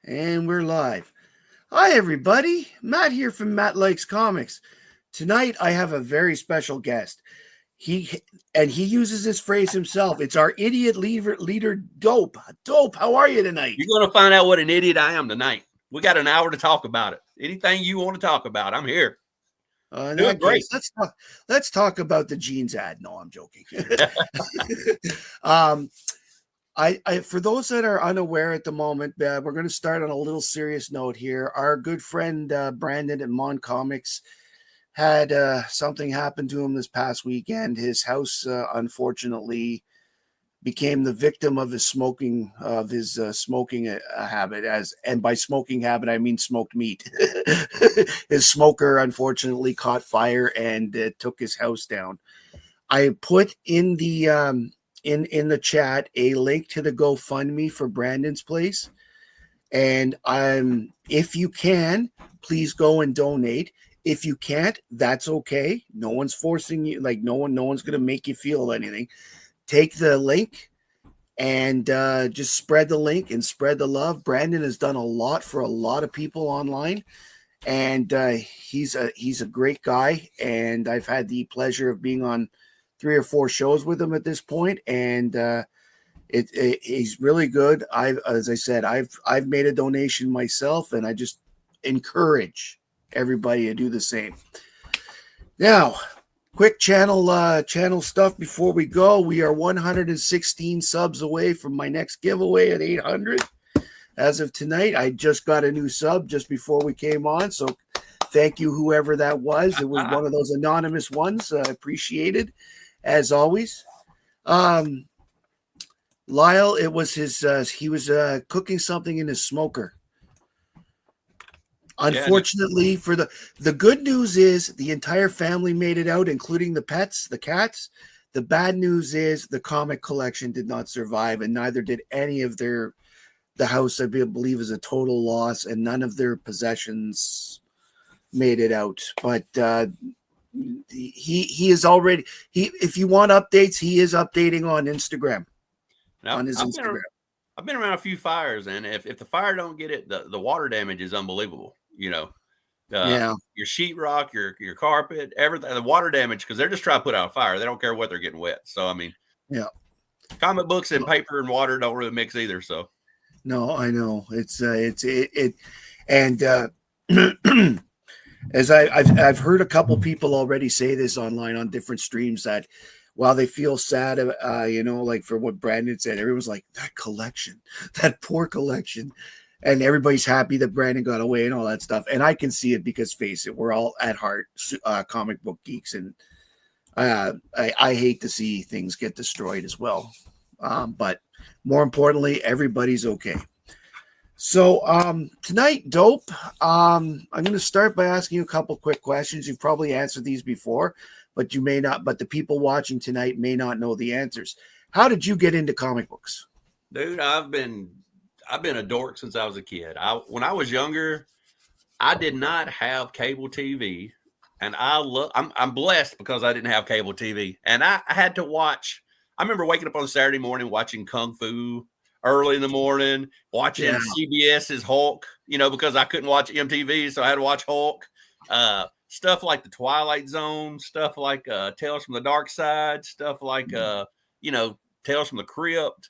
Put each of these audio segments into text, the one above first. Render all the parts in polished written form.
And we're live. Hi, everybody. Matt here from Matt Likes Comics. Tonight, I have a very special guest. He uses this phrase himself. It's our idiot leader, Dope. Dope, how are you tonight? You're going to find out what an idiot I am tonight. We got an hour to talk about it. Anything you want to talk about, I'm here. In that case, let's talk about the jeans ad. No, I'm joking. I for those that are unaware at the moment, we're going to start on a little serious note here. Our good friend Brandon at Mon Comics had something happen to him this past weekend. His house, unfortunately, became the victim of his smoking habit. And by smoking habit, I mean smoked meat. His smoker, unfortunately, caught fire and took his house down. I put in the in the chat a link to the GoFundMe for Brandon's place, and if you can, please go and donate. If you can't, that's okay. No one's forcing you. Like no one's gonna make you feel anything. Take the link and just spread the link and spread the love. Brandon has done a lot for a lot of people online, and he's a great guy. And I've had the pleasure of being on 3 or 4 shows with him at this point, and he's really good. As I said, I've made a donation myself, and I just encourage everybody to do the same. Now, quick channel stuff before we go. We are 116 subs away from my next giveaway at 800. As of tonight, I just got a new sub just before we came on, so thank you, whoever that was. It was one of those anonymous ones. Appreciated, as always. Lyle, it was his. He was cooking something in his smoker. Unfortunately, for the good news is the entire family made it out, including the pets, the cats. The bad news is the comic collection did not survive, and neither did any of the house. I believe is a total loss, and none of their possessions made it out. But he is already if you want updates, he is updating on Instagram. Now, Instagram. I've been around a few fires, and if the fire don't get it, the water damage is unbelievable. You know, your sheetrock, your carpet, everything, the water damage, because they're just trying to put out a fire. They don't care what they're getting wet. So I mean, comic books and paper and water don't really mix either. So no, I know and as I've heard a couple people already say this online on different streams that while they feel sad, like for what Brandon said, everyone's like, that collection, that poor collection. And everybody's happy that Brandon got away and all that stuff. And I can see it because, face it, we're all at heart comic book geeks. And I hate to see things get destroyed as well. But more importantly, everybody's okay. So tonight, Dope, I'm going to start by asking you a couple quick questions. You've probably answered these before, but you may not. But the people watching tonight may not know the answers. How did you get into comic books? Dude, I've been a dork since I was a kid. When I was younger, I did not have cable TV, and I'm blessed because I didn't have cable TV, and I had to watch. I remember waking up on Saturday morning watching Kung Fu early in the morning, watching CBS's Hulk, because I couldn't watch MTV, so I had to watch Hulk. Stuff like The Twilight Zone, stuff like Tales from the Dark Side, stuff like Tales from the Crypt,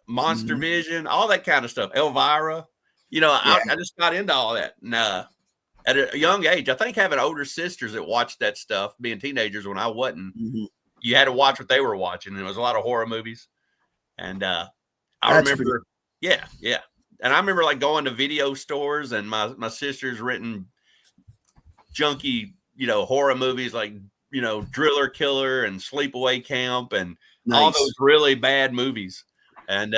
Monster Vision, all that kind of stuff. Elvira, I just got into all that. And at a young age, I think having older sisters that watched that stuff, being teenagers when I wasn't, you had to watch what they were watching. And it was a lot of horror movies. And I remember, and I remember like going to video stores and my sisters renting junky, horror movies like, Driller Killer and Sleepaway Camp and all those really bad movies. And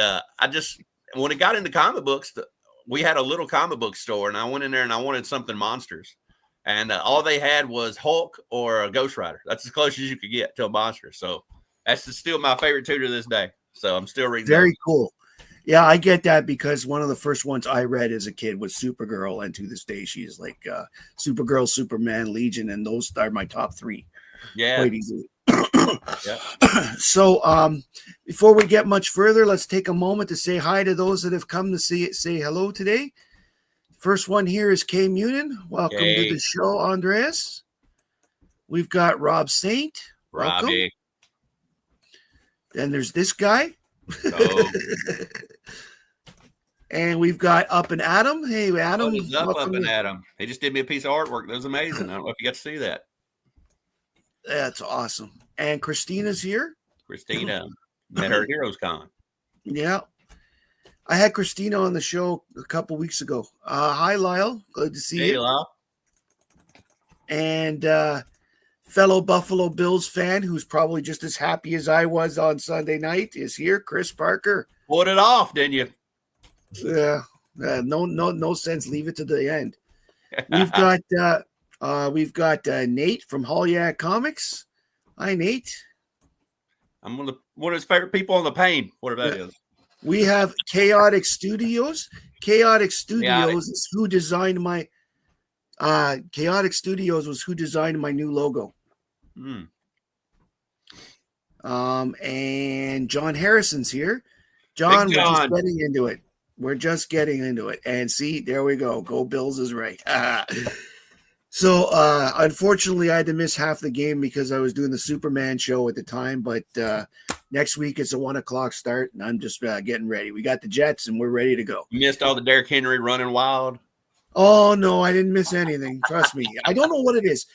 when it got into comic books, we had a little comic book store, and I went in there and I wanted something monsters. And all they had was Hulk or a Ghost Rider. That's as close as you could get to a monster. So that's still my favorite two to this day. So I'm still reading. Very cool. Yeah, I get that because one of the first ones I read as a kid was Supergirl, and to this day she is like Supergirl, Superman, Legion, and those are my top 3. Yeah. Quite easily. Yeah. So before we get much further, let's take a moment to say hi to those that have come to say hello today. First one here is Kay Munin. Welcome to the show, Andreas. We've got Rob Saint. Welcome. Robbie. Then there's this guy. Oh. And we've got Up and Adam. Hey, Adam. What is up and Adam? He just did me a piece of artwork. That was amazing. I don't know if you got to see that. That's awesome. And Christina's here. Christina at her Heroes Con. Yeah. I had Christina on the show a couple weeks ago. Hi, Lyle. Good to see you. Lyle. And fellow Buffalo Bills fan who's probably just as happy as I was on Sunday night is here, Chris Parker. Pulled it off, didn't you? Yeah. No sense. Leave it to the end. We've got Nate from Holyak Comics. Hi, Nate. I'm one of his favorite people on the pain, whatever that is. We have Chaotic Studios. Chaotic Studios is who designed my Chaotic Studios was who designed my new logo. And John Harrison's here. John, we're just getting into it. We're just getting into it. And see, there we go. Go Bills is right. So, unfortunately, I had to miss half the game because I was doing the Superman show at the time. But next week it's a 1:00 start, and I'm just getting ready. We got the Jets, and we're ready to go. You missed all the Derrick Henry running wild? Oh, no, I didn't miss anything. Trust me. I don't know what it is.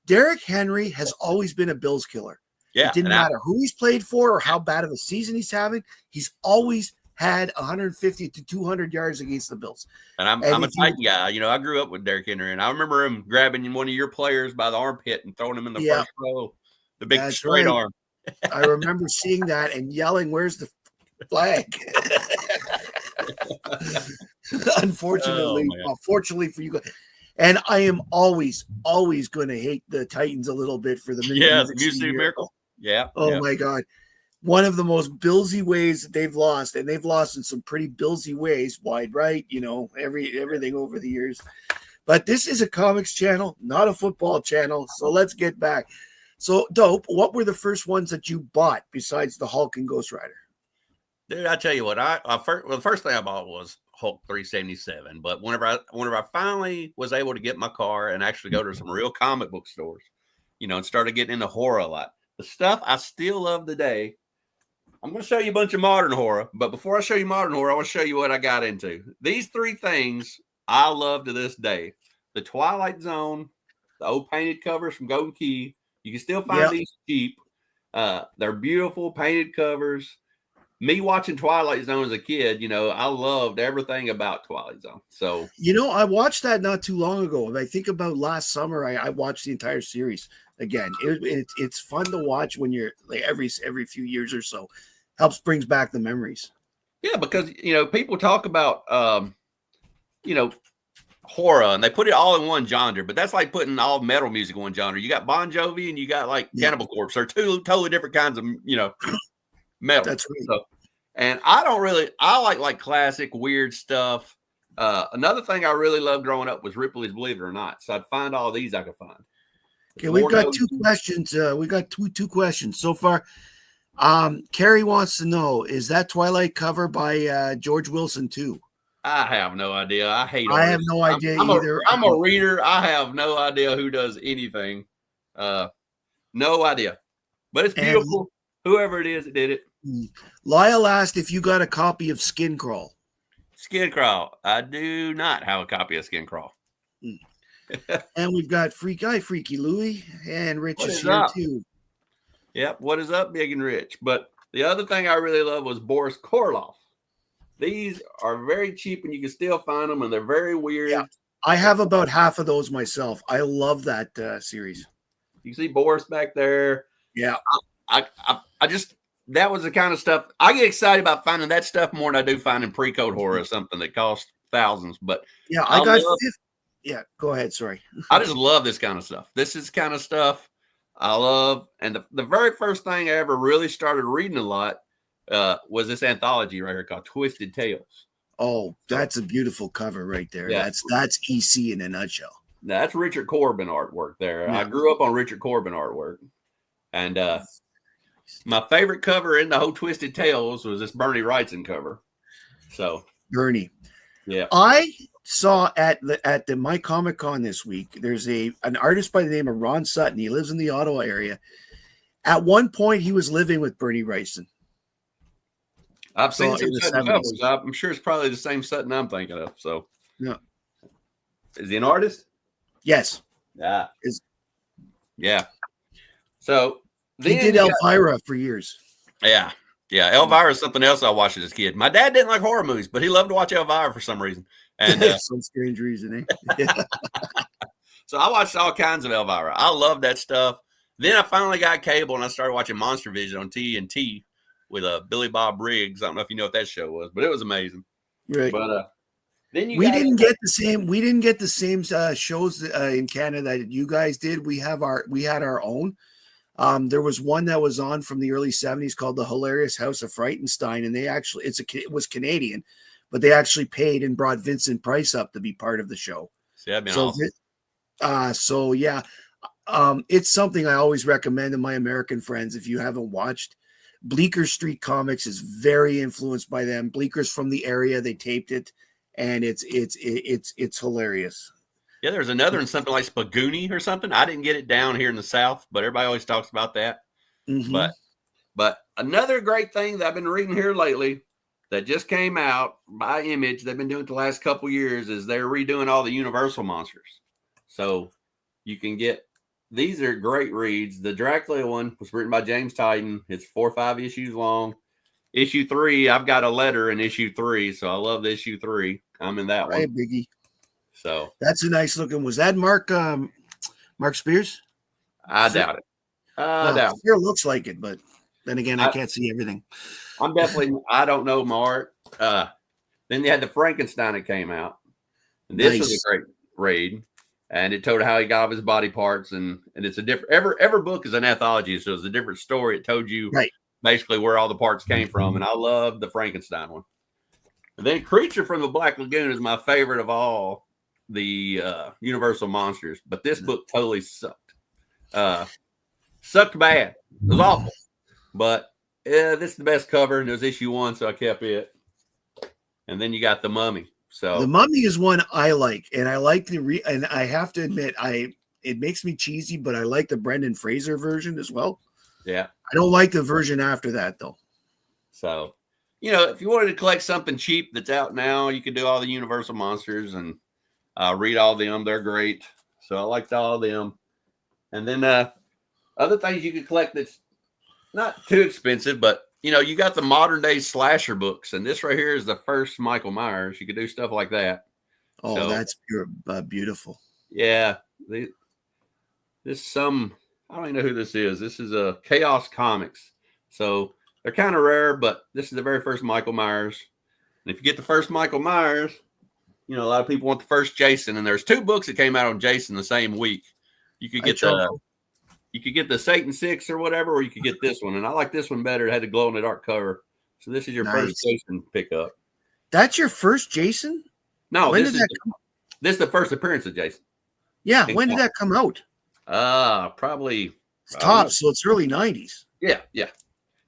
Derrick Henry has always been a Bills killer. Yeah. It didn't matter who he's played for or how bad of a season he's having. He's always had 150 to 200 yards against the Bills. And I'm a Titan guy. You know, I grew up with Derrick Henry, and I remember him grabbing one of your players by the armpit and throwing him in the first row, the big straight arm. I remember seeing that and yelling, "Where's the flag?" Unfortunately, fortunately for you guys. And I am always going to hate the Titans a little bit for the music miracle. Yeah. Oh my God. One of the most Billsy ways that they've lost, and they've lost in some pretty Billsy ways, wide right, you know, everything over the years. But this is a comics channel, not a football channel. So let's get back. So, Dope, what were the first ones that you bought besides the Hulk and Ghost Rider? Dude, I tell you what, the first thing I bought was Hulk 377. But whenever I finally was able to get my car and actually go to some real comic book stores, you know, and started getting into horror a lot, the stuff I still love today. I'm going to show you a bunch of modern horror, but before I show you modern horror, I want to show you what I got into. These three things I love to this day. The Twilight Zone, the old painted covers from Golden Key. You can still find these cheap. They're beautiful painted covers. Me watching Twilight Zone as a kid, you know, I loved everything about Twilight Zone. So, you know, I watched that not too long ago. And I think about last summer, I watched the entire series again. It's fun to watch when you're like every few years or so. Brings back the memories. Yeah, because, you know, people talk about, you know, horror and they put it all in one genre, but that's like putting all metal music in one genre. You got Bon Jovi and you got like Cannibal Corpse. They're two totally different kinds of, you know, metal. That's right. So, and I like classic weird stuff. Another thing I really loved growing up was Ripley's Believe It or Not. So I'd find all these I could find. Okay, we've got two questions. We got two questions so far. Carrie wants to know, is that Twilight cover by George Wilson too? I have no idea. I have no idea either. I'm a reader. I have no idea who does anything. No idea. But it's beautiful. Whoever it is that did it. Lyle asked if you got a copy of Skin Crawl. Skin Crawl. I do not have a copy of Skin Crawl. And we've got Freaky Louie, and Rich is here too. Yep. What is up, Big and Rich? But the other thing I really love was Boris Karloff. These are very cheap, and you can still find them, and they're very weird. Yeah, I have about half of those myself. I love that series. You see Boris back there. Yeah. I just, that was the kind of stuff I get excited about finding that stuff more than I do finding pre-code horror or something that costs thousands. But yeah, go ahead. Sorry. I just love this kind of stuff. This is kind of stuff I love. And the very first thing I ever really started reading a lot was this anthology right here called Twisted Tales. Oh, that's a beautiful cover right there. Yeah. That's EC in a nutshell. Now, that's Richard Corbin artwork there. Yeah. I grew up on Richard Corbin artwork. And My favorite cover in the whole Twisted Tales was this Bernie Wrightson cover. So Bernie. yeah. I saw at the My Comic Con this week, there's an artist by the name of Ron Sutton. He lives in the Ottawa area. At one point, he was living with Bernie Wrightson. I've seen in some the Sutton 70s. covers. I'm sure it's probably the same Sutton I'm thinking of. So No. Is he an artist? Yes. Yeah. Is Yeah. So he did Elvira for years. Yeah. Yeah. Elvira is something else I watched as a kid. My dad didn't like horror movies, but he loved to watch Elvira for some reason. And some strange reason, eh? So I watched all kinds of Elvira. I love that stuff. Then I finally got cable and I started watching Monster Vision on TNT with Billy Bob Briggs. I don't know if you know what that show was, but it was amazing. Right. But then we didn't get the same. We didn't get the same shows in Canada that you guys did. We had our own. There was one that was on from the early 70s called The Hilarious House of Frightenstein, and it was Canadian, but they actually paid and brought Vincent Price up to be part of the show. See, that'd been awesome. So yeah, it's something I always recommend to my American friends. If you haven't watched, Bleecker Street Comics is very influenced by them. Bleecker's from the area; they taped it, and it's hilarious. Yeah, there's another one, something like Spagoonie or something. I didn't get it down here in the South, but everybody always talks about that. Mm-hmm. But another great thing that I've been reading here lately that just came out by Image, they've been doing it the last couple years, is they're redoing all the Universal monsters. So you can get, these are great reads. The Dracula one was written by James Tyden. It's 4 or 5 issues long. Issue 3, I've got a letter in issue 3, so I love the issue 3. I'm in that one. Biggie. So that's a nice looking. Was that Mark Spears? I doubt it. I doubt it. It looks like it, but then again, I can't see everything. I don't know Mark. Then you had the Frankenstein that came out. And this was a great read. And it told how he got off his body parts, and it's a different every book is an anthology, so it's a different story. It told you basically where all the parts came from. And I love the Frankenstein one. And then Creature from the Black Lagoon is my favorite of all the Universal monsters, but this book totally sucked. Sucked bad. It was awful. But this is the best cover, and it was issue 1, so I kept it. And then you got The Mummy. So The Mummy is one I like, and I like and I have to admit, it makes me cheesy, but I like the Brendan Fraser version as well. Yeah. I don't like the version after that though. So, if you wanted to collect something cheap that's out now, you could do all the Universal monsters and read all of them. They're great. So I liked all of them. And then other things you could collect that's not too expensive, but you got the modern day slasher books, and this right here is the first Michael Myers. You could do stuff like that. Oh, so, that's beautiful. Yeah. This is some, I don't even know who this is. This is a Chaos Comics. So they're kind of rare, but this is the very first Michael Myers. And if you get the first Michael Myers, a lot of people want the first Jason, and there's 2 books that came out on Jason the same week. You could get the Satan 6 or whatever, or you could get this one. And I like this one better. It had the glow in the dark cover. So this is your first Jason pickup. That's your first Jason? No, this is the first appearance of Jason. Yeah, when did that come out? Probably. It's Tops, so it's early 90s. Yeah.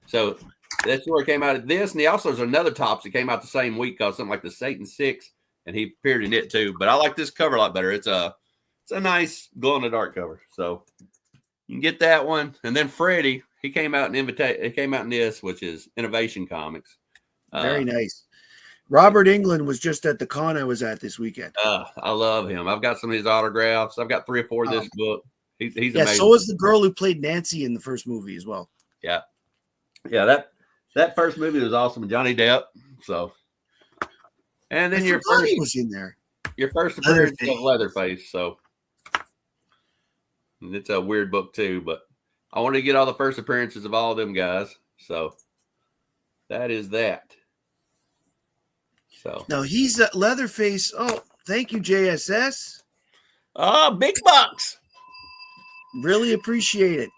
So that's where it came out of this. And he also there's another Tops that came out the same week called something like the Satan 6, and he appeared in it too. But I like this cover a lot better. It's a nice glow in the dark cover. So you can get that one. And then Freddy, he came out in this, which is Innovation Comics. Very nice. Robert Englund was just at the con I was at this weekend. I love him. I've got some of his autographs. I've got 3 or 4 of this book. He's amazing. So is the girl who played Nancy in the first movie as well. Yeah. That first movie was awesome. Johnny Depp. So, and then your first was in there. Your first appearance of Leatherface. So, and it's a weird book too, but I wanted to get all the first appearances of all of them guys. So that is that. So now he's Leatherface. Oh, thank you, JSS. Big bucks. Really appreciate it.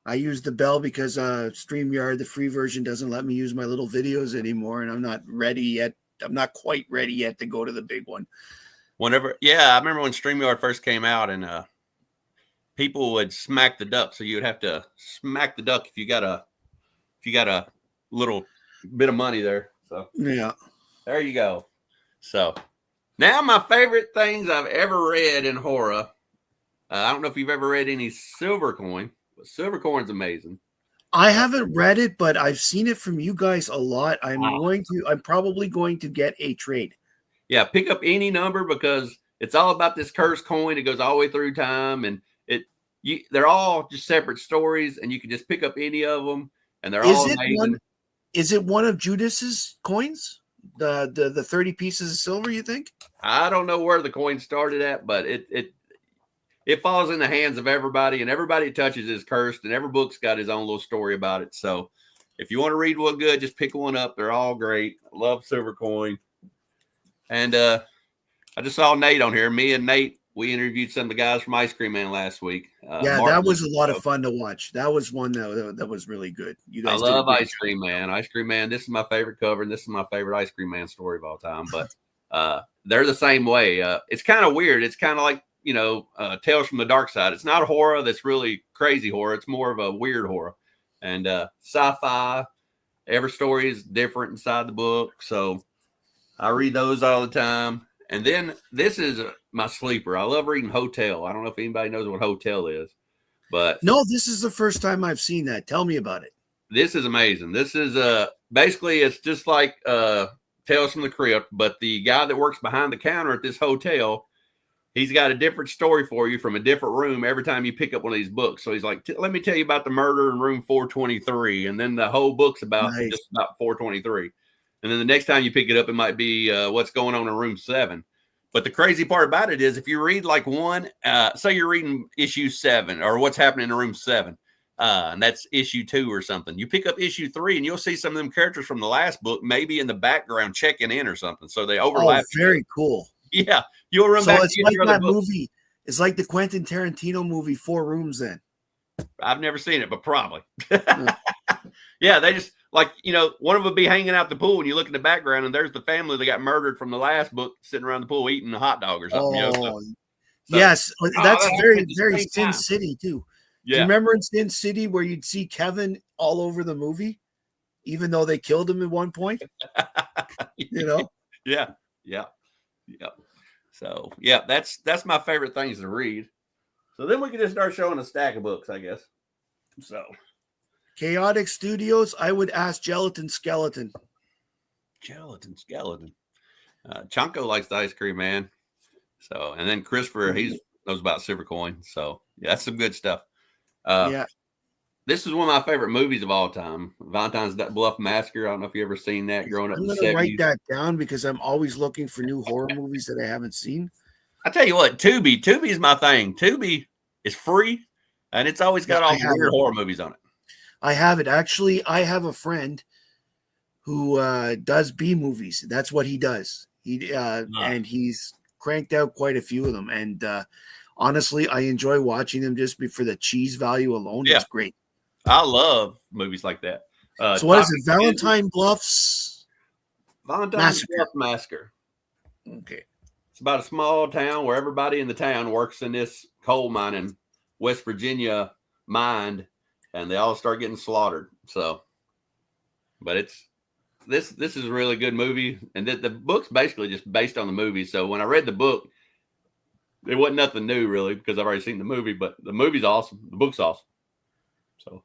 I use the bell because StreamYard, the free version, doesn't let me use my little videos anymore, and I'm not ready yet. I'm not quite ready yet to go to the big one. I remember when StreamYard first came out, and people would smack the duck. So you would have to smack the duck if you got a little bit of money there. So Yeah. there you go. So now my favorite things I've ever read in horror. I don't know if you've ever read any Silvercoin, but Silvercoin's amazing. I haven't read it, but I've seen it from you guys a lot. I'm probably going to get a trade. Yeah, pick up any number because it's all about this cursed coin. It goes all the way through time, and they're all just separate stories, and you can just pick up any of them, and they're all amazing. Is it one of Judas's coins? The 30 pieces of silver, you think? I don't know where the coin started at, but it falls in the hands of everybody, and everybody it touches is cursed, and every book's got his own little story about it. So if you want to read one good, just pick one up. They're all great. I love Silvercoin. And I just saw Nate on here. Me and Nate, we interviewed some of the guys from Ice Cream Man last week. Yeah, Martin, that was a lot of fun to watch. That was one that was really good. You guys, I love Ice Cream Man. Ice Cream Man. This is my favorite cover, and this is my favorite Ice Cream Man story of all time. But they're the same way. It's kind of weird. It's kind of like Tales from the Dark Side. It's not a horror that's really crazy horror. It's more of a weird horror, and sci-fi. Every story is different inside the book, so I read those all the time. And then this is my sleeper. I love reading Hotel. I don't know if anybody knows what Hotel is, but no, this is the first time I've seen that. Tell me about it. This is amazing. This is basically it's just like Tales from the Crypt, but the guy that works behind the counter at this hotel, he's got a different story for you from a different room every time you pick up one of these books. So he's like, let me tell you about the murder in room 423, and then the whole book's about just about 423. And then the next time you pick it up, it might be what's going on in room 7. But the crazy part about it is if you read like one, say you're reading issue 7 or what's happening in room 7, and that's issue 2 or something. You pick up issue 3 and you'll see some of them characters from the last book maybe in the background checking in or something. So they overlap. Oh, very cool. Yeah. You'll run back. So it's like that movie. It's like the Quentin Tarantino movie, 4 Rooms then. I've never seen it, but probably. Yeah, they just like, one of them would be hanging out the pool and you look in the background and there's the family that got murdered from the last book sitting around the pool eating a hot dog or something. So, yes, that's very, very Sin City too. Yeah. Do you remember in Sin City where you'd see Kevin all over the movie, even though they killed him at one point? Yeah. So yeah, that's my favorite things to read. So then we can just start showing a stack of books, I guess. So Chaotic Studios, I would ask Gelatin Skeleton. Chonko likes the Ice Cream Man. So, and then Christopher, he knows about Silvercoin. So yeah, that's some good stuff. Yeah. This is one of my favorite movies of all time. Valentine's Bluff Massacre. I don't know if you ever seen that growing up. I'm going to write that down because I'm always looking for new horror movies that I haven't seen. I tell you what, Tubi is my thing. Tubi is free, and it's always got all the weird horror movies on it. I have it. Actually, I have a friend who does B movies. That's what he does. And he's cranked out quite a few of them. And honestly, I enjoy watching them just for the cheese value alone. Yeah. It's great. I love movies like that. So what is it? Valentine Bluffs Massacre. Okay. It's about a small town where everybody in the town works in this coal mine in West Virginia mine, and they all start getting slaughtered. So, but this is a really good movie, and the book's basically just based on the movie. So when I read the book, there wasn't nothing new really because I've already seen the movie, but the movie's awesome. The book's awesome. So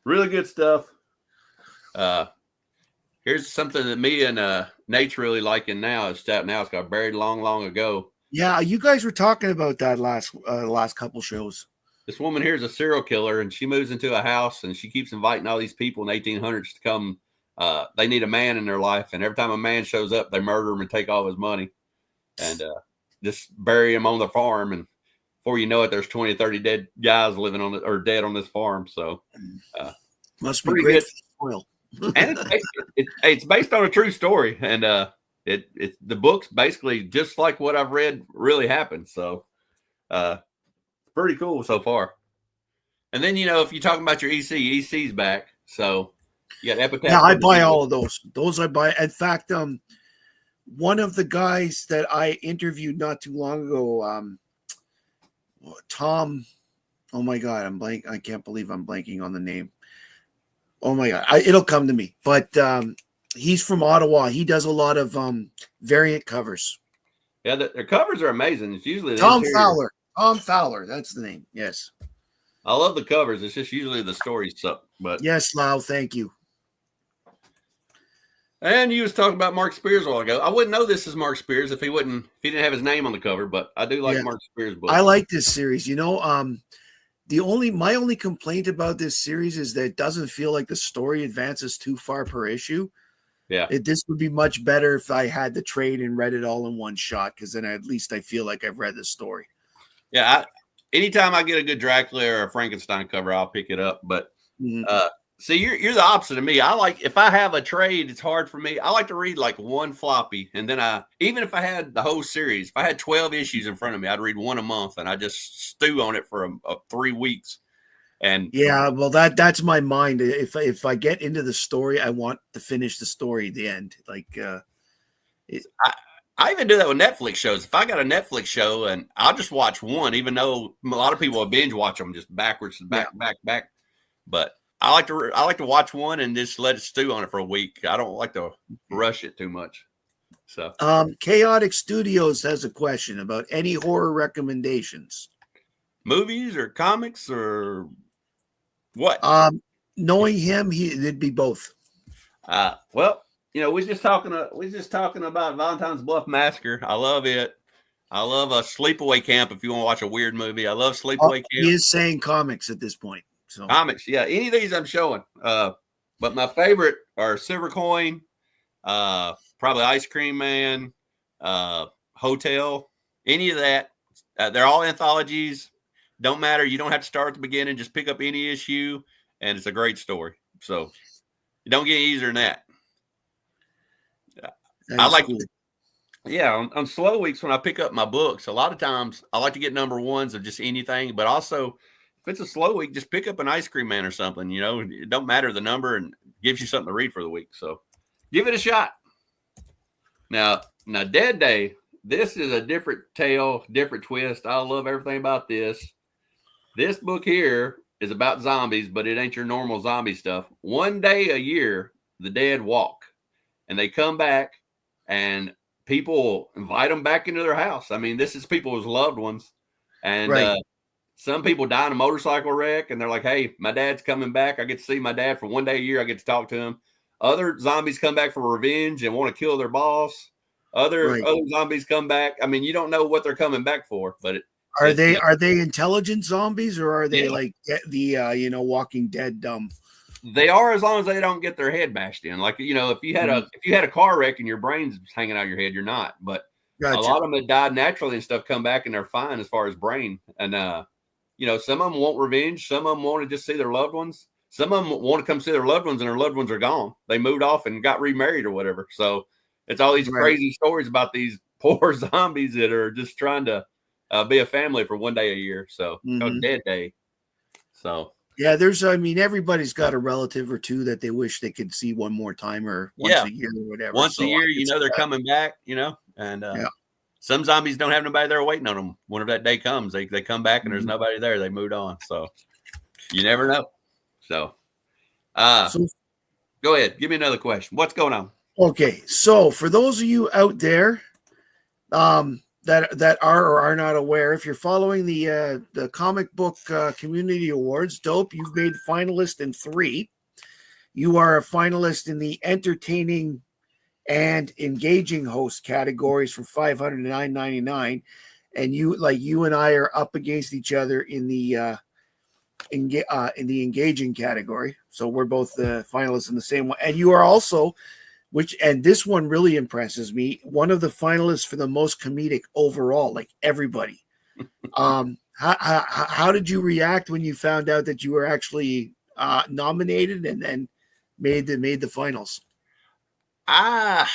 really good stuff. Here's something that me and Nate's really liking now. It's out now. It's got Buried Long Ago. Yeah, you guys were talking about that last couple shows. This woman here is a serial killer, and she moves into a house, and she keeps inviting all these people in the 1800s to come. They need a man in their life, and every time a man shows up, they murder him and take all his money, and just bury him on the farm. And before you know it, there's 20 or 30 dead guys living on it or dead on this farm. So must be great for oil. And it's based on a true story, and the book's basically just like what I've read really happened. So pretty cool so far. And then if you're talking about your EC's back. So you got Epitaph. Yeah, I buy all of those. Those I buy. In fact, one of the guys that I interviewed not too long ago, Tom. Oh my God, I can't believe I'm blanking on the name. Oh my God, it'll come to me. But he's from Ottawa. He does a lot of variant covers. Yeah, their covers are amazing. It's usually the Tom interior. Fowler. Tom Fowler. That's the name. Yes. I love the covers. It's just usually the stories suck. But Yes, Lau. Thank you. and you was talking about Mark Spears a while ago. I wouldn't know this is Mark Spears if he didn't have his name on the cover. But I do like Yeah, Mark Spears I books. like this series. My only complaint about this series is that it doesn't feel like the story advances too far per issue. Yeah. This would be much better if I had the trade and read it all in one shot, because then at least I feel like I've read the story. Yeah. Anytime I get a good Dracula or a Frankenstein cover, I'll pick it up. But see, you're the opposite of me. I like, if I have a trade, it's hard for me. I like to read like one floppy, and then even if I had the whole series, if I had 12 issues in front of me, I'd read one a month, and I just stew on it for 3 weeks. And yeah, well, that's my mind. If I get into the story, I want to finish the story at the end. Like, I even do that with Netflix shows. If I got a Netflix show, and I'll just watch one, even though a lot of people will binge watch them just backwards, back. But I like to watch one and just let it stew on it for a week. I don't like to rush it too much. So, Chaotic Studios has a question about any horror recommendations. Movies or comics or what? Knowing him, it'd be both. Well, we was just talking about Valentine's Bluff Massacre. I love it. I love a Sleepaway Camp. If you want to watch a weird movie, I love Sleepaway Camp. He is saying comics at this point. So comics, yeah. Any of these I'm showing. But my favorite are Silver Coin, probably Ice Cream Man, Hotel, any of that. They're all anthologies. Don't matter. You don't have to start at the beginning. Just pick up any issue, and it's a great story. So you don't get easier than that. I like, cool. Yeah, on slow weeks when I pick up my books, a lot of times I like to get number ones of just anything, but also if it's a slow week, just pick up an Ice Cream Man or something. It don't matter the number, and gives you something to read for the week. So give it a shot. Now Dead Day, this is a different tale, different twist. I love everything about this. This book here is about zombies, but it ain't your normal zombie stuff. One day a year, the dead walk, and they come back, and people invite them back into their house. I mean, this is people's loved ones. And right. Some people die in a motorcycle wreck, and they're like, hey, my dad's coming back. I get to see my dad for one day a year. I get to talk to him. Other zombies come back for revenge and want to kill their boss. Other zombies come back. I mean, you don't know what they're coming back for, but are they intelligent zombies, or are they like the Walking Dead dumb? They are, as long as they don't get their head bashed in. Like, if you had a car wreck and your brain's hanging out of your head, you're not. But a lot of them that died naturally and stuff come back and they're fine as far as brain. And some of them want revenge. Some of them want to just see their loved ones. Some of them want to come see their loved ones, and their loved ones are gone. They moved off and got remarried or whatever. So it's all these crazy stories about these poor zombies that are just trying to be a family for one day a year. So Dead Day. So. Yeah, everybody's got a relative or two that they wish they could see one more time, or once a year or whatever. Once a year, they're coming back, and some zombies don't have nobody there waiting on them. Whenever that day comes, they come back and there's nobody there. They moved on. So you never know. So go ahead. Give me another question. What's going on? Okay. So for those of you out there, that are or are not aware, if you're following the comic book community awards, dope, you've made finalist in 3. You are a finalist in the entertaining and engaging host categories for $500 to $999, and you and I are up against each other in the engaging category. So we're both the finalists in the same one, and you are also, and this one really impresses me, one of the finalists for the most comedic overall, like everybody. How did you react when you found out that you were actually nominated and then made the finals? I've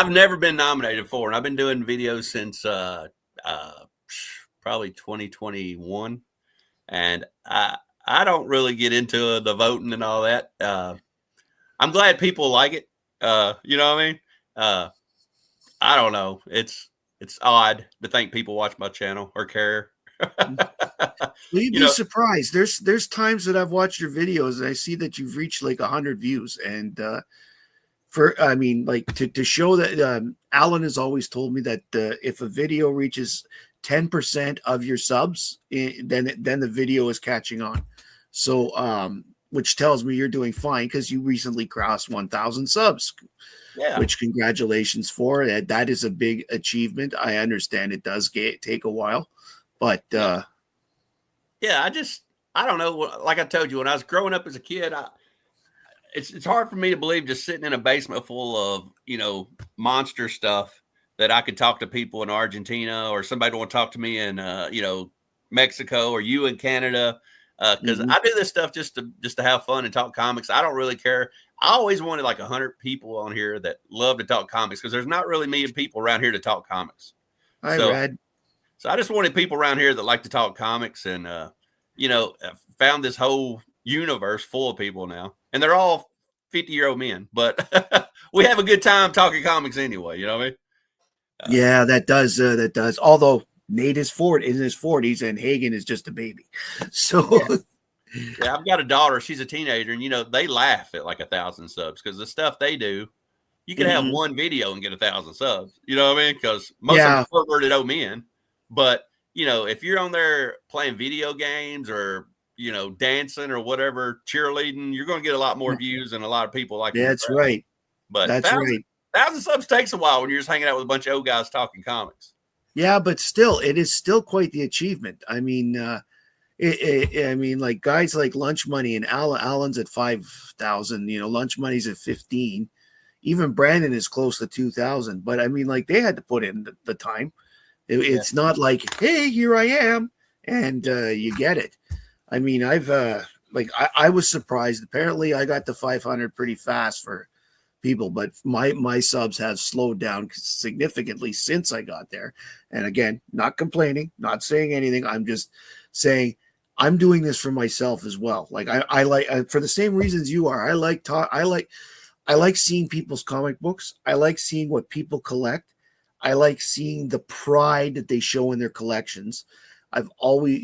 never been nominated before, and I've been doing videos since probably 2021, and I don't really get into the voting and all that. I'm glad people like it. You know what I mean? I don't know. it's odd to think people watch my channel or care. Well, you'd You be know, surprised. There's times that I've watched your videos and I see that you've reached like 100 views. And I mean, like to show that Alan has always told me that if a video reaches 10% of your subs, then the video is catching on. So, which tells me you're doing fine because you recently crossed 1,000 subs, yeah, which congratulations for that. That is a big achievement. I understand it does take a while, but yeah, yeah. I don't know. Like I told you, when I was growing up as a kid, it's hard for me to believe just sitting in a basement full of monster stuff that I could talk to people in Argentina or somebody want to talk to me in Mexico or you in Canada, because mhm. I do this stuff just to have fun and talk comics. I don't really care. I always wanted like 100 people on here that love to talk comics because there's not really many people around here to talk comics. I So read. so I just wanted people around here that like to talk comics, and found this whole universe full of people now, and they're all 50-year-old men, but we have a good time talking comics anyway. You know what I mean? Yeah, that does. That does. Although Nate is in his 40s and Hagen is just a baby. So, Yeah, yeah. I've got a daughter; she's a teenager, and they laugh at like 1,000 subs because the stuff they do, you could have mhm. one video and get 1,000 subs. You know what I mean? Because most of them Yeah, are perverted old men. But if you're on there playing video games or dancing or whatever, cheerleading, you're going to get a lot more views and a lot of people liking your that's crap. right. But That's thousand right. thousand subs takes a while when you're just hanging out with a bunch of old guys talking comics. Yeah, but still, it is still quite the achievement. I mean, I mean, like guys like Lunch Money and Allen's at 5,000. Lunch Money's at 15. Even Brandon is close to 2,000. But I mean, like they had to put in the time. Yeah, It's not like, hey, here I am, and yeah, you get it. I mean, I was surprised. Apparently, I got to 500 pretty fast for people, but my subs have slowed down significantly since I got there. And again, not complaining, not saying anything. I'm just saying I'm doing this for myself as well. Like I like for the same reasons you are. I like seeing people's comic books. I like seeing what people collect. I like seeing the pride that they show in their collections. I've always,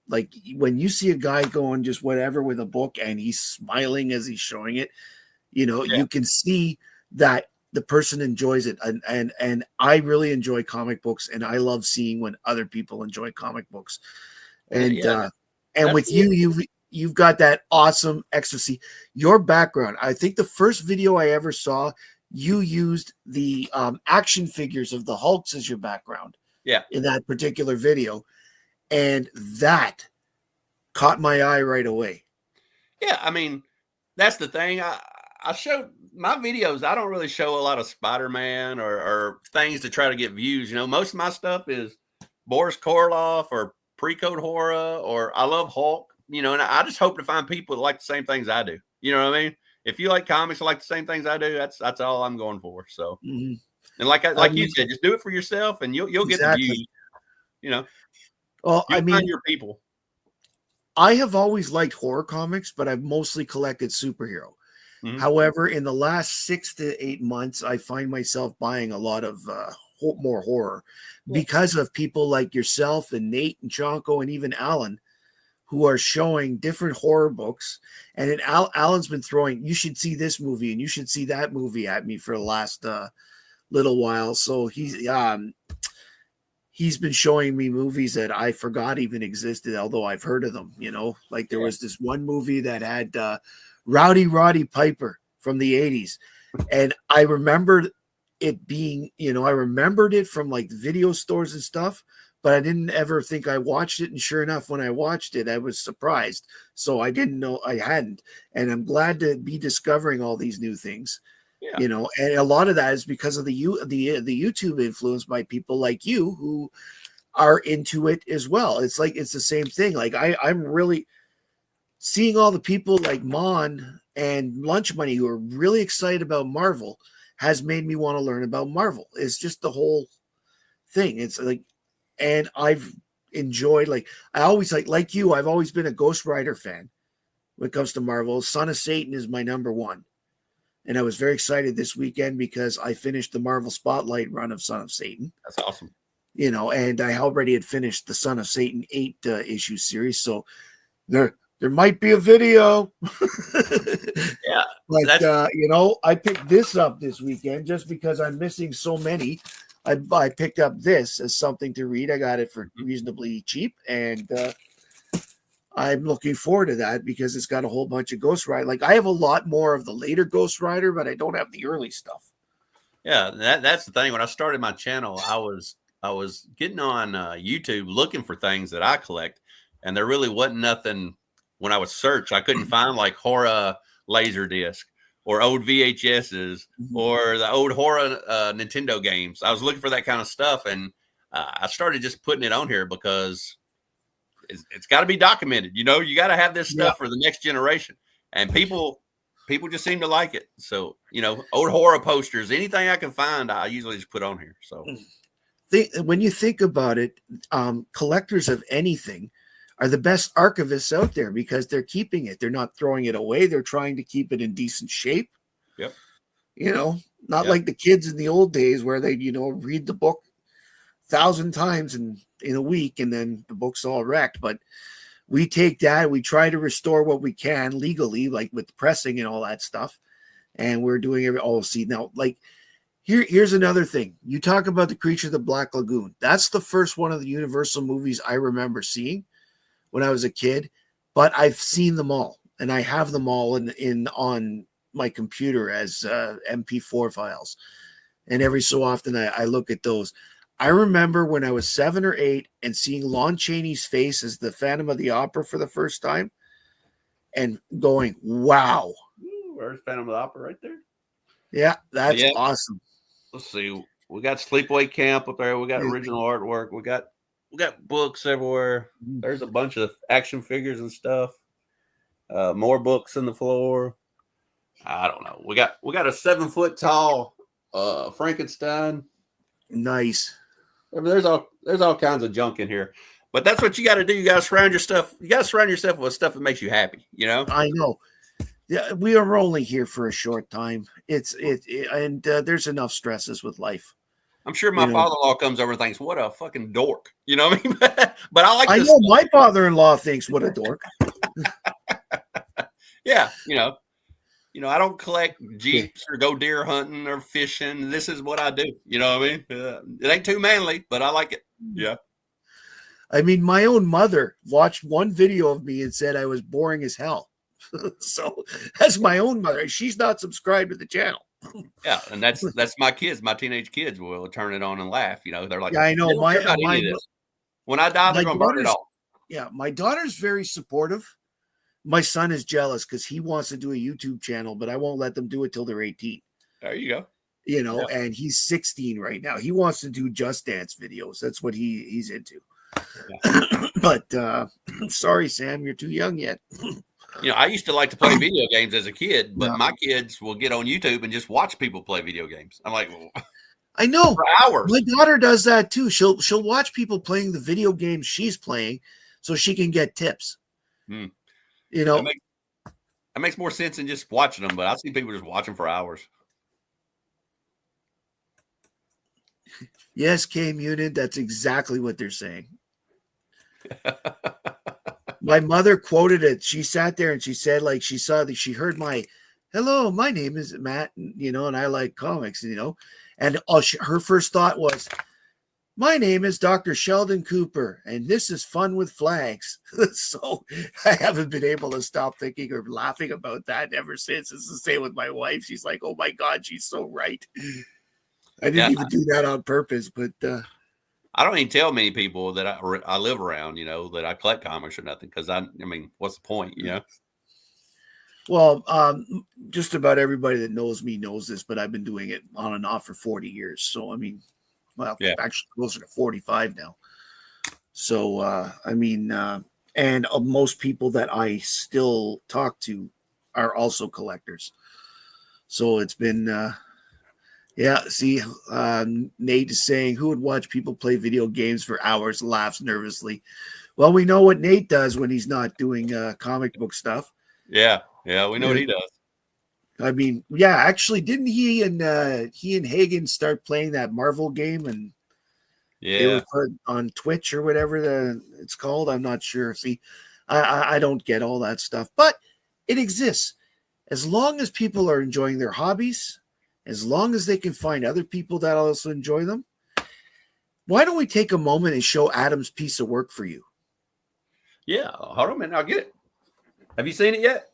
like when you see a guy going just whatever with a book and he's smiling as he's showing it, yeah, you can see that the person enjoys it. And I really enjoy comic books, and I love seeing when other people enjoy comic books. yeah, And yeah. and That's with you, you've got that awesome ecstasy. Your background. I think the first video I ever saw, you used the action figures of the Hulks as your background yeah, in that particular video, and that caught my eye right away. yeah. I mean, that's the thing. I show my videos. I don't really show a lot of Spider-Man or things to try to get views. Most of my stuff is Boris Karloff or pre-code horror, or I love Hulk. And I just hope to find people that like the same things I do. You know what I mean? If you like comics and like the same things I do, that's all I'm going for. So, Mhm. and like I you mean, said, just do it for yourself, and you'll get the exactly. views. You know, Well, I you'll find mean, your people. I have always liked horror comics, but I've mostly collected superhero. Hmm. However, in the last 6 to 8 months, I find myself buying a lot of more horror Yeah, because of people like yourself and Nate and Jonko and even Alan, who are showing different horror books. And then Alan's been throwing, you should see this movie and you should see that movie at me for the last little while. So he's been showing me movies that I forgot even existed, although I've heard of them. Like there yeah, was this one movie that had Rowdy Roddy Piper from the 80s. And I remembered it being, I remembered it from like video stores and stuff, but I didn't ever think I watched it. And sure enough, when I watched it, I was surprised. So I didn't know I hadn't. And I'm glad to be discovering all these new things. yeah, And a lot of that is because of the YouTube influence by people like you who are into it as well. It's like it's the same thing. Like I'm really seeing all the people like Mon and Lunch Money who are really excited about Marvel has made me want to learn about Marvel. It's just the whole thing. It's like, and I've enjoyed I always like you. I've always been a Ghost Rider fan when it comes to Marvel. Son of Satan is my number one. And I was very excited this weekend because I finished the Marvel Spotlight run of Son of Satan. That's awesome. And I already had finished the Son of Satan 8 issue series. So there might be a video. Yeah. But, I picked this up this weekend just because I'm missing so many. I picked up this as something to read. I got it for reasonably cheap. And I'm looking forward to that because it's got a whole bunch of Ghost Rider. Like, I have a lot more of the later Ghost Rider, but I don't have the early stuff. Yeah, that's the thing. When I started my channel, I was getting on YouTube looking for things that I collect, and there really wasn't nothing. When I would search, I couldn't find like horror laser disc or old VHSs or the old horror Nintendo games. I was looking for that kind of stuff, and I started just putting it on here because it's got to be documented. You got to have this stuff for the next generation, and people just seem to like it. So, old horror posters, anything I can find, I usually just put on here. So when you think about it, collectors of anything are the best archivists out there because they're keeping it. They're not throwing it away. They're trying to keep it in decent shape. Yep. Not like the kids in the old days where they, read the book 1,000 times in a week and then the book's all wrecked. But we take that, we try to restore what we can legally, like with pressing and all that stuff. And we're doing it. Now, like, here's another thing. You talk about the Creature of the Black Lagoon. That's the first one of the Universal movies I remember seeing when I was a kid, but I've seen them all, and I have them all on my computer as MP4 files. And every so often I look at those. I remember when I was 7 or 8 and seeing Lon Chaney's face as the Phantom of the Opera for the first time and going, wow. Where's Phantom of the Opera right there? Yeah, that's awesome. Let's see. We got Sleepaway Camp up there. We got original artwork. We got books everywhere. There's a bunch of action figures and stuff. More books on the floor. I don't know. We got a 7-foot tall Frankenstein. Nice. I mean, there's all kinds of junk in here. But that's what you got to do. You got to surround yourself. You got to surround yourself with stuff that makes you happy. I know. Yeah, we are only here for a short time. And there's enough stresses with life. I'm sure my father-in-law comes over and thinks, "What a fucking dork," you know what I mean? But I like. I know my father-in-law thinks, "What a dork." Yeah, I don't collect Jeeps or go deer hunting or fishing. This is what I do. You know what I mean? It ain't too manly, but I like it. Yeah. I mean, my own mother watched one video of me and said I was boring as hell. So that's my own mother. She's not subscribed to the channel. Yeah, and that's my kids. My teenage kids will turn it on and laugh. They're like, yeah, I know. When I die, they're gonna burn it off. Yeah, my daughter's very supportive. My son is jealous because he wants to do a YouTube channel, but I won't let them do it till they're 18. There you go. And he's 16 right now. He wants to do Just Dance videos. That's what he's into. Yeah. But sorry, Sam, you're too young yet. I used to like to play video games as a kid, but my kids will get on YouTube and just watch people play video games. I'm like, I know. For hours. My daughter does that too. She'll watch people playing the video games she's playing so she can get tips. That makes more sense than just watching them, but I see people just watching for hours. Yes, K-Muted, that's exactly what they're saying. My mother quoted it. She sat there and she said, like, she she heard hello, my name is Matt, and I like comics, and her first thought was, my name is Dr. Sheldon Cooper, and this is Fun with Flags. So I haven't been able to stop thinking or laughing about that ever since. It's the same with my wife. She's like, oh my God, she's so right. I didn't even do that on purpose, but I don't even tell many people that I live around, that I collect comics or nothing. Cause I mean, what's the point, Well, just about everybody that knows me knows this, but I've been doing it on and off for 40 years. So, I mean, actually closer to 45 now. So, and most people that I still talk to are also collectors. So it's been, Nate is saying, who would watch people play video games for hours, laughs nervously. Well, we know what Nate does when he's not doing comic book stuff. Yeah, we know what he does. I mean, yeah, actually, didn't he and Hagen start playing that Marvel game, and they were Yeah. put on Twitch or whatever it's called? I'm not sure. See, I don't get all that stuff, but it exists. As long as people are enjoying their hobbies, as long as they can find other people that also enjoy them, why don't we take a moment and show Adam's piece of work for you? Yeah. Hold on a minute. I'll get it. Have you seen it yet?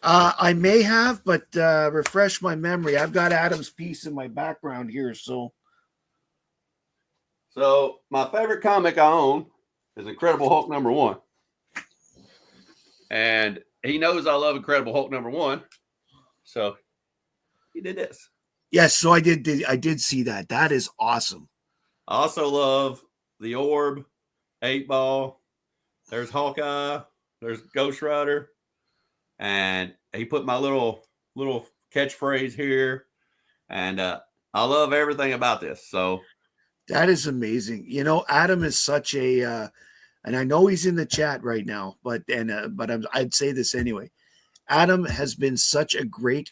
I may have, but refresh my memory. I've got Adam's piece in my background here, so So my favorite comic I own is Incredible Hulk #1. And he knows I love Incredible Hulk #1. So he did this. yes, so I did see that. That is awesome. I also love the Orb, 8-Ball. There's Hawkeye. There's Ghost Rider. And he put my little catchphrase here. And I love everything about this. So That is amazing. You know, Adam is such a and I know he's in the chat right now, but I'd say this anyway. Adam has been such a great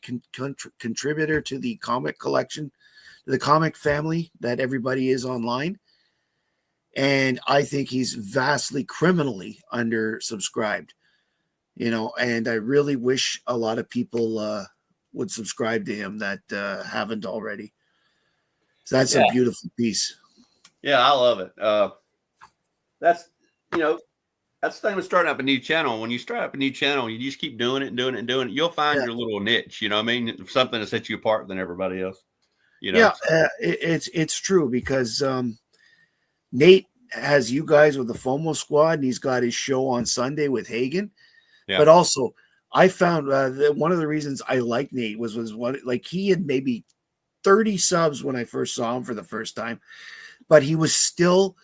contributor to the comic collection, to the comic family that everybody is online. And I think he's vastly criminally undersubscribed, you know, and I really wish a lot of people would subscribe to him that haven't already. So that's a beautiful piece. yeah, I love it. That's, you know, that's the thing with starting up a new channel. When you start up a new channel, you just keep doing it and doing it and doing it. You'll find your little niche, you know what I mean? Something that sets you apart than everybody else, you know? Yeah, it's true because Nate has you guys with the FOMO squad, and he's got his show on Sunday with Hagen. Yeah. But also, I found that one of the reasons I like Nate was what, like, he had maybe 30 subs when I first saw him for the first time, but he was still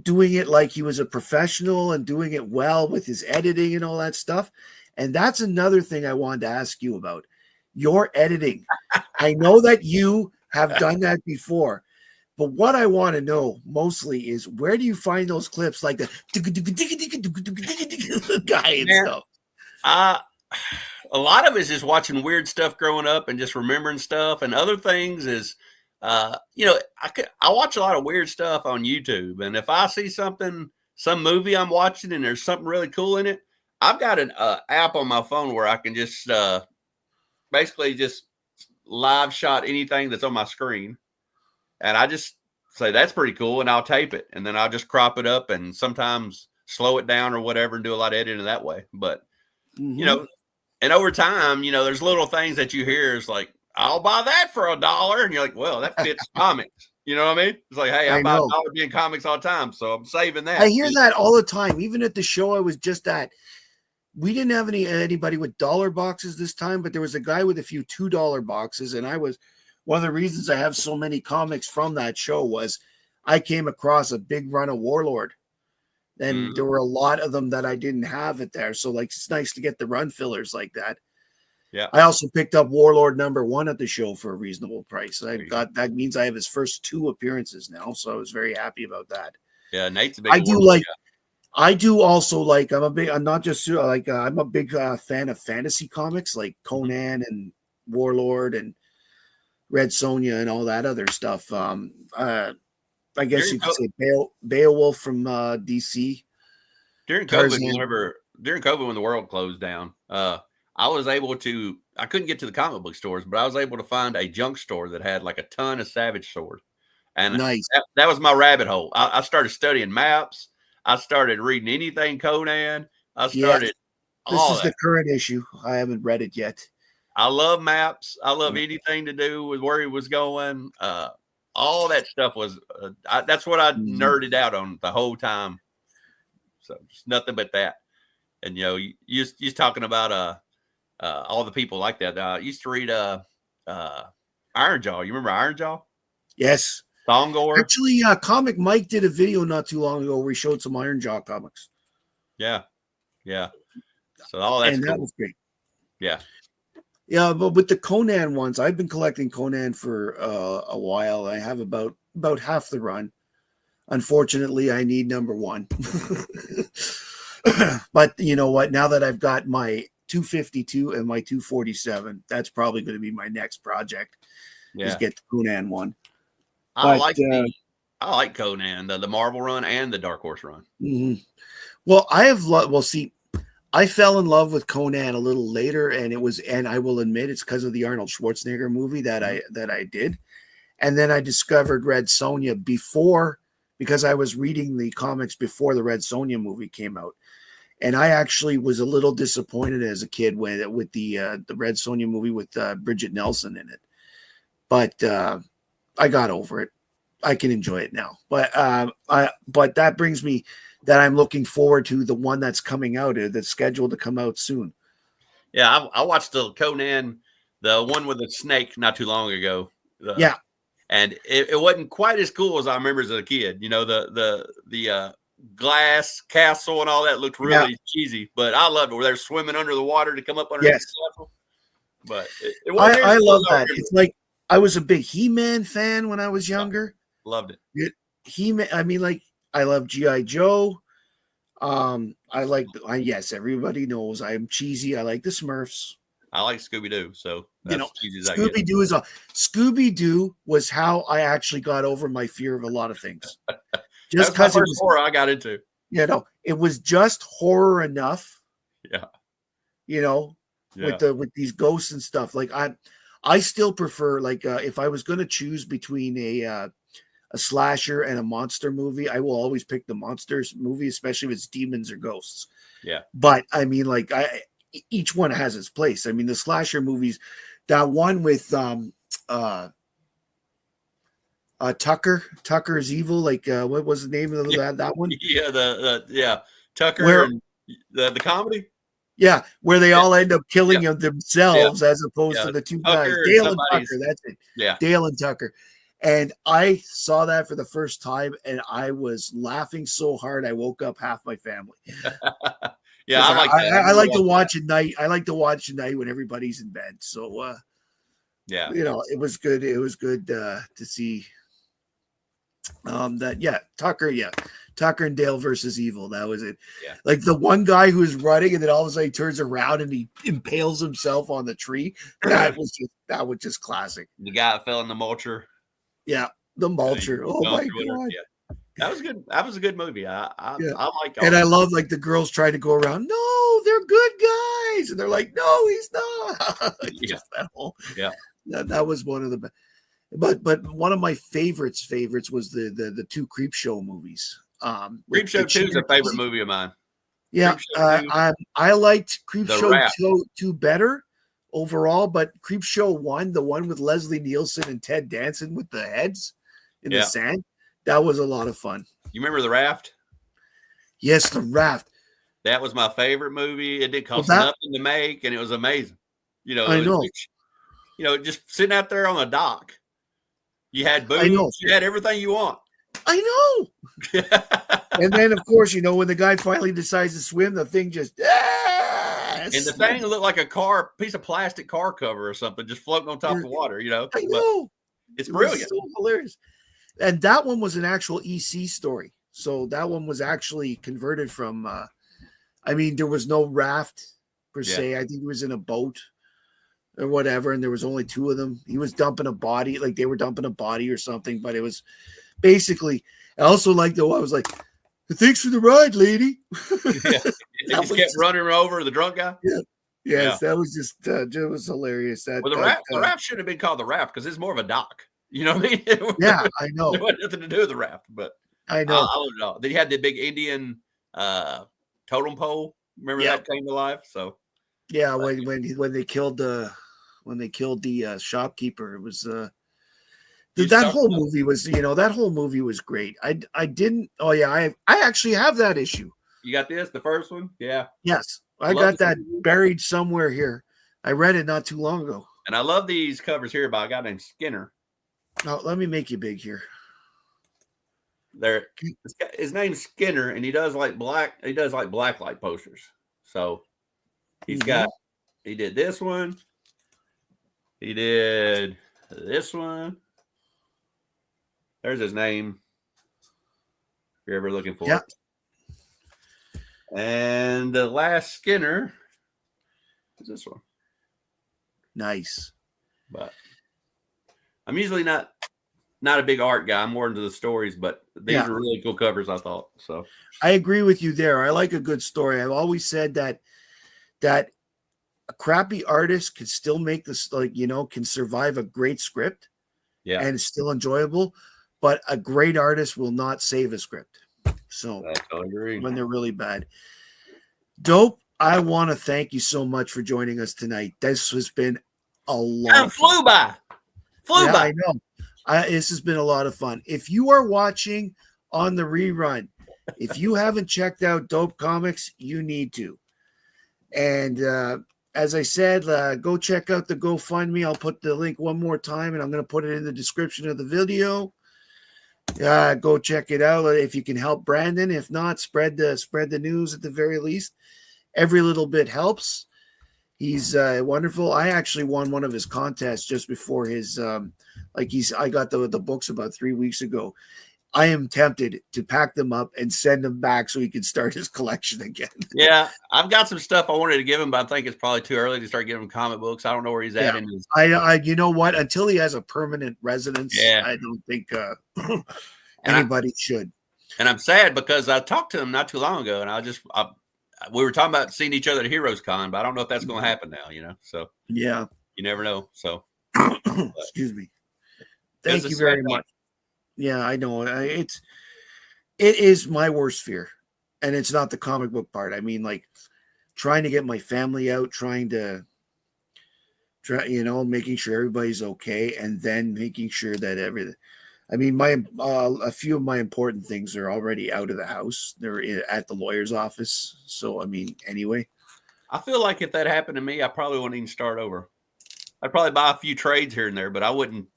doing it like he was a professional and doing it well with his editing and all that stuff. And that's another thing I wanted to ask you about, your editing. I know that you have done that before, but what I want to know mostly is, where do you find those clips like the guy and stuff? A lot of it is just watching weird stuff growing up and just remembering stuff, and other things is, you know, I watch a lot of weird stuff on YouTube, and if I see something, some movie I'm watching, and there's something really cool in it, I've got an app on my phone where I can just basically just live shot anything that's on my screen, and I just say that's pretty cool, and I'll tape it, and then I'll just crop it up and sometimes slow it down or whatever, and do a lot of editing that way. But you know, and over time, you know, there's little things that you hear is like, I'll buy that for $1. And you're like, well, that fits comics. You know what I mean? It's like, hey, I buy $1 in comics all the time, so I'm saving that. I hear that all the time. Even at the show I was just at, we didn't have anybody with dollar boxes this time, but there was a guy with a few $2 boxes. And one of the reasons I have so many comics from that show was I came across a big run of Warlord. And there were a lot of them that I didn't have it there. So, like, it's nice to get the run fillers like that. Yeah. I also picked up Warlord #1 at the show for a reasonable price. That means I have his first 2 appearances now. So I was very happy about that. Yeah. Nate's a big I do also like, I'm not just like, I'm a big fan of fantasy comics like Conan and Warlord and Red Sonja and all that other stuff. I guess you could say Beowulf from DC. During COVID, when the world closed down, I couldn't get to the comic book stores, but I was able to find a junk store that had like a ton of Savage Sword. And nice. That was my rabbit hole. I started studying maps. I started reading anything Conan. This is the current issue. I haven't read it yet. I love maps. I love anything to do with where he was going. All that stuff was, that's what I nerded out on the whole time. So just nothing but that. And, you know, you're talking about all the people like that. I used to read Ironjaw. You remember Ironjaw? Yes. Thongor. Actually, Comic Mike did a video not too long ago where he showed some Ironjaw comics. Yeah. Yeah. So all that's cool. That was great. Yeah. Yeah, but with the Conan ones, I've been collecting Conan for a while. I have about half the run. Unfortunately, I need #1. But you know what? Now that I've got my 252 and my 247. That's probably going to be my next project. Is Yeah. get the Conan one. I like Conan, the Marvel run and the Dark Horse run. Well, see, I fell in love with Conan a little later, and I will admit it's because of the Arnold Schwarzenegger movie that I did. And then I discovered Red Sonja because I was reading the comics before the Red Sonja movie came out. And I actually was a little disappointed as a kid with the Red Sonja movie with Bridget Nelson in it. But I got over it. I can enjoy it now. But that brings me that I'm looking forward to the one that's coming out, that's scheduled to come out soon. Yeah, I watched the Conan, the one with the snake, not too long ago. Yeah. And it wasn't quite as cool as I remember as a kid. You know, the glass castle and all that looked really cheesy, but I loved it where they're swimming under the water to come up underneath the castle. But it wasn't I love that. It's like I was a big He-Man fan when I was younger. Loved it. He-Man, I mean, like, I love G.I. Joe. Yes, everybody knows I'm cheesy. I like the Smurfs. I like Scooby-Doo, so that's cheesy as Scooby-Doo Scooby-Doo was how I actually got over my fear of a lot of things. Just because it was horror I got into. It was just horror enough. Yeah. With these ghosts and stuff. Like I still prefer, like, if I was going to choose between a slasher and a monster movie, I will always pick the monsters movie, especially if it's demons or ghosts. Yeah. But I mean, like, each one has its place. I mean, the slasher movies, that one with Tucker's Evil, like, what was the name of that one? Yeah, Tucker and the comedy. Yeah, where they all end up killing themselves as opposed to the two guys. Dale and Tucker, that's it. Yeah. Dale and Tucker. And I saw that for the first time, and I was laughing so hard I woke up half my family. Yeah, I like that. I like to watch at night. I like to watch at night when everybody's in bed. So, it was good. It was good to see Tucker and Dale versus Evil. That was it. Yeah. Like the one guy who's running and then all of a sudden he turns around and he impales himself on the tree. That was just classic. The guy that fell in the mulcher. Yeah, the mulcher. Oh my God. Yeah. That was good. That was a good movie. I like and I love, like, the girls trying to go around. No, they're good guys. And they're like, no, he's not. That was one of the best. But one of my favorites was the two Creepshow movies. Creepshow 2 is a favorite movie of mine. Yeah, I liked Creepshow 2 better overall, but Creepshow 1, the one with Leslie Nielsen and Ted Danson with the heads in the sand, that was a lot of fun. You remember The Raft? Yes, The Raft. That was my favorite movie. It didn't cost nothing to make, and it was amazing. I know. Just sitting out there on the dock. You had booze. You had everything you want. I know. And then, of course, when the guy finally decides to swim, the thing just and the thing looked like a piece of plastic car cover or something, just floating on top of the water. I know. It's brilliant. So hilarious. And that one was an actual EC story. So that one was actually converted from. There was no raft per se. I think it was in a boat or whatever, and there was only two of them. He was dumping a body, like they were dumping a body or something, but it was basically. I also liked I was like, "Thanks for the ride, lady." He just kept running over the drunk guy. Yes, that was just it was hilarious. The raft should have been called the raft because it's more of a dock. You know what I mean? Yeah, I know. It had nothing to do with the raft, but I know. I don't know. Then you had the big Indian totem pole. Remember that came to life? So yeah, when they killed the shopkeeper, it was that whole movie was great. I didn't. Oh yeah, I actually have that issue. You got the first one? Yeah. Yes, I got that buried somewhere here. I read it not too long ago. And I love these covers here by a guy named Skinner. Now, let me make you big here. His name's Skinner, and he does like blacklight posters. So he did this one. He did this one. There's his name. If you're ever looking for it. And the last Skinner Is this one? Nice. But I'm usually not a big art guy. I'm more into the stories, but these are really cool covers, I thought. So I agree with you there. I like a good story. I've always said that a crappy artist can still make this, like, can survive a great script, and it's still enjoyable, but a great artist will not save a script. So I totally agree. When they're really bad. Dope, I want to thank you so much for joining us tonight. This has been a lot of fun. Flew by. I know. This has been a lot of fun. If you are watching on the rerun, if you haven't checked out Dope Comics, you need to. And as I said, go check out the GoFundMe. I'll put the link one more time, and I'm going to put it in the description of the video. Go check it out if you can help Brandon. If not, spread the news at the very least. Every little bit helps. He's wonderful. I actually won one of his contests just before his I got the books about 3 weeks ago. I am tempted to pack them up and send them back so he can start his collection again. Yeah, I've got some stuff I wanted to give him, but I think it's probably too early to start giving him comic books. I don't know where he's at in his. You know what? Until he has a permanent residence, I don't think anybody should. And I'm sad because I talked to him not too long ago, and we were talking about seeing each other at Heroes Con, but I don't know if that's going to happen now. So you never know. So excuse me. Thank you very much. Yeah, I know. It is my worst fear, and it's not the comic book part. I mean, like trying to get my family out, making sure everybody's okay, and then making sure that everything. I mean, a few of my important things are already out of the house. They're at the lawyer's office. So, I mean, anyway. I feel like if that happened to me, I probably wouldn't even start over. I'd probably buy a few trades here and there, but I wouldn't.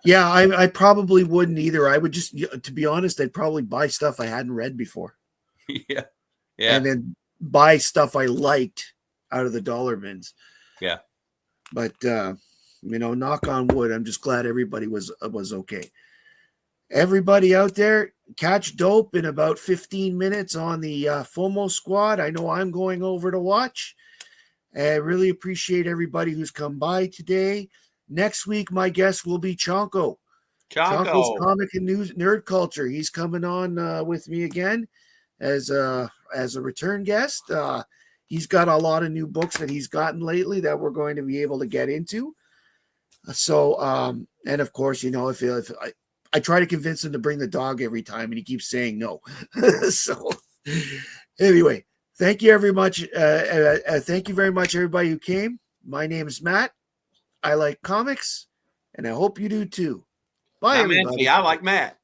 Yeah, I probably wouldn't either. I would just, to be honest, I'd probably buy stuff I hadn't read before. Yeah. And then buy stuff I liked out of the dollar bins. Yeah. But, knock on wood, I'm just glad everybody was okay. Everybody out there, catch Dope in about 15 minutes on the FOMO squad. I know I'm going over to watch. I really appreciate everybody who's come by today. Next week, my guest will be Chonko. Chonko's Comic and News Nerd Culture. He's coming on with me again as a return guest. He's got a lot of new books that he's gotten lately that we're going to be able to get into. So, and of course, if I try to convince him to bring the dog every time, and he keeps saying no. So, anyway, thank you very much. Thank you very much, everybody who came. My name is Matt. I like comics, and I hope you do too. Bye, everybody. I like Matt.